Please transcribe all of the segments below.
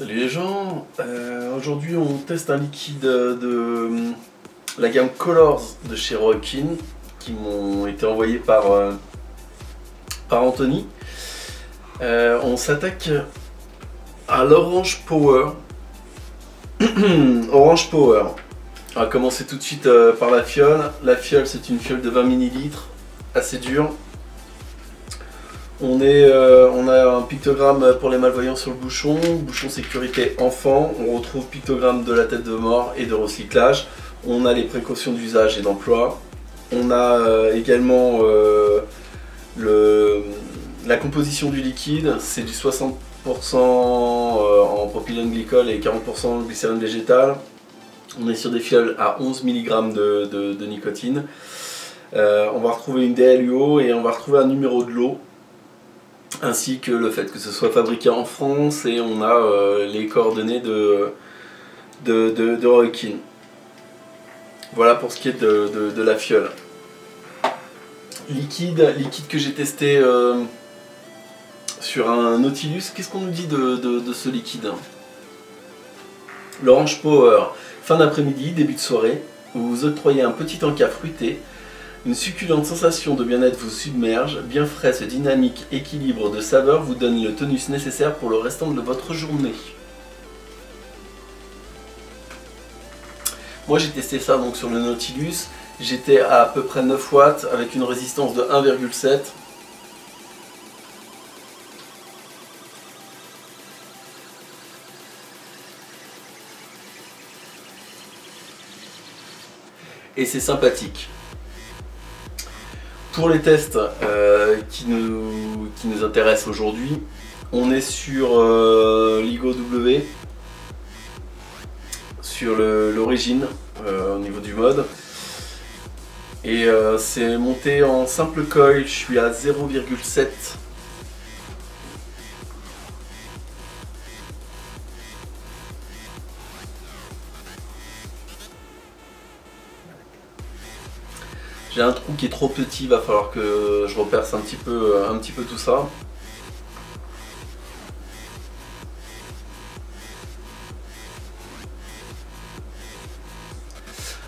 Salut les gens, aujourd'hui on teste un liquide de la gamme Colors de chez Roikin qui m'ont été envoyés par Anthony. On s'attaque à l'Orange Power. Orange Power. On va commencer tout de suite par la fiole. La fiole, c'est une fiole de 20 ml, assez dure. On a un pictogramme pour les malvoyants sur le bouchon, bouchon sécurité enfant. On retrouve pictogramme de la tête de mort et de recyclage. On a les précautions d'usage et d'emploi. On a également la composition du liquide. C'est du 60% en propylène glycol et 40% en glycérine végétale. On est sur des fioles à 11 mg de nicotine. On va retrouver une DLUO et on va retrouver un numéro de lot, ainsi que le fait que ce soit fabriqué en France, et on a les coordonnées de Roikin. Voilà pour ce qui est de la fiole. Liquide que j'ai testé sur un Nautilus. Qu'est-ce qu'on nous dit de ce liquide? L'Orange Power, fin d'après-midi, début de soirée, vous vous octroyez un petit encas fruité. Une succulente sensation de bien-être vous submerge, bien frais, ce dynamique équilibre de saveurs vous donne le tonus nécessaire pour le restant de votre journée. Moi j'ai testé ça donc sur le Nautilus, j'étais à peu près 9 watts avec une résistance de 1,7. Et c'est sympathique. Pour les tests qui nous intéressent aujourd'hui, on est sur LIGO W, sur l'origine au niveau du mode. Et c'est monté en simple coil, je suis à 0,7. J'ai un trou qui est trop petit, il va falloir que je reperce un petit peu tout ça.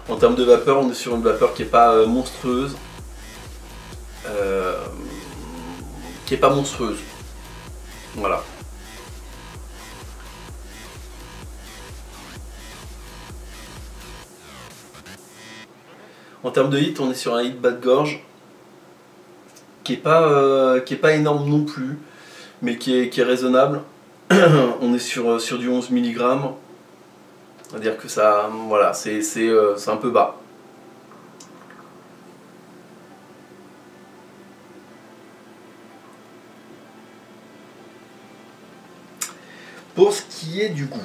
En termes de vapeur, on est sur une vapeur qui n'est pas monstrueuse. Voilà. En termes de hit, on est sur un hit bas de gorge qui est pas énorme non plus, mais qui est raisonnable. On est sur du 11 mg, on va dire que ça, voilà, c'est un peu bas. Pour ce qui est du goût,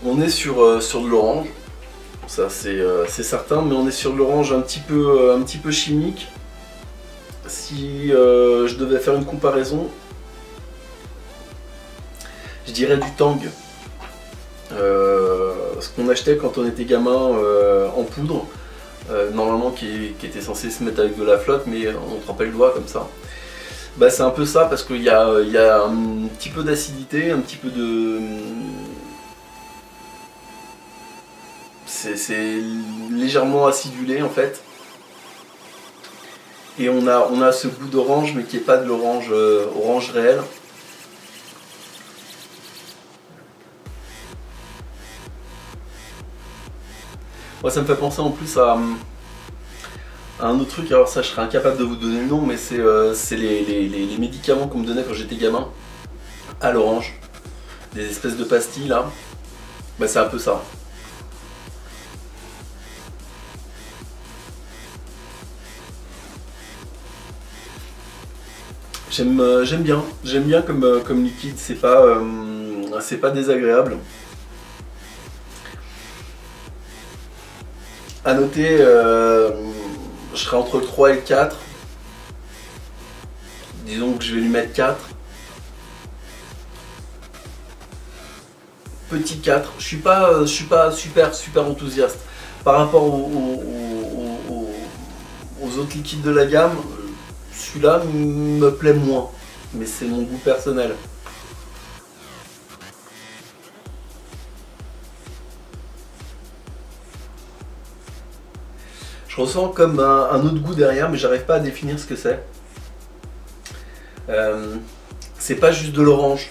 on est sur de l'orange, ça c'est certain, mais on est sur de l'orange un petit peu chimique. Si je devais faire une comparaison, je dirais du Tang, ce qu'on achetait quand on était gamin en poudre, normalement qui était censé se mettre avec de la flotte, mais on trempait le doigt comme ça. Bah, c'est un peu ça, parce qu'il y a un petit peu d'acidité, un petit peu de... C'est légèrement acidulé en fait. Et on a ce goût d'orange, mais qui n'est pas de l'orange orange réel. Moi, ça me fait penser en plus à un autre truc, alors ça je serais incapable de vous donner le nom, mais c'est les médicaments qu'on me donnait quand j'étais gamin, à l'orange. Des espèces de pastilles là. Bah, c'est un peu ça. J'aime bien comme liquide, c'est pas désagréable. À noter, je serai entre le 3 et le 4. Disons que je vais lui mettre 4. Petit 4. Je suis pas super enthousiaste. Par rapport aux autres liquides de la gamme, celui-là me plaît moins, mais c'est mon goût personnel. Je ressens comme un autre goût derrière, mais j'arrive pas à définir ce que c'est. C'est pas juste de l'orange.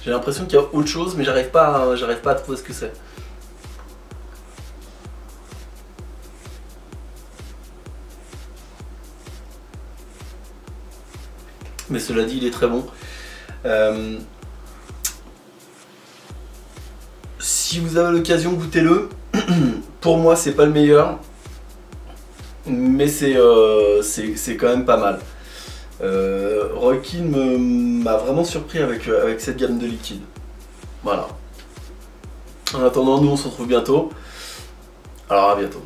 J'ai l'impression qu'il y a autre chose, mais j'arrive pas à trouver ce que c'est. Mais cela dit, il est très bon. Si vous avez l'occasion, goûtez-le. Pour moi, c'est pas le meilleur, mais c'est quand même pas mal. Roy m'a vraiment surpris avec cette gamme de liquides. Voilà. En attendant, nous on se retrouve bientôt. Alors à bientôt.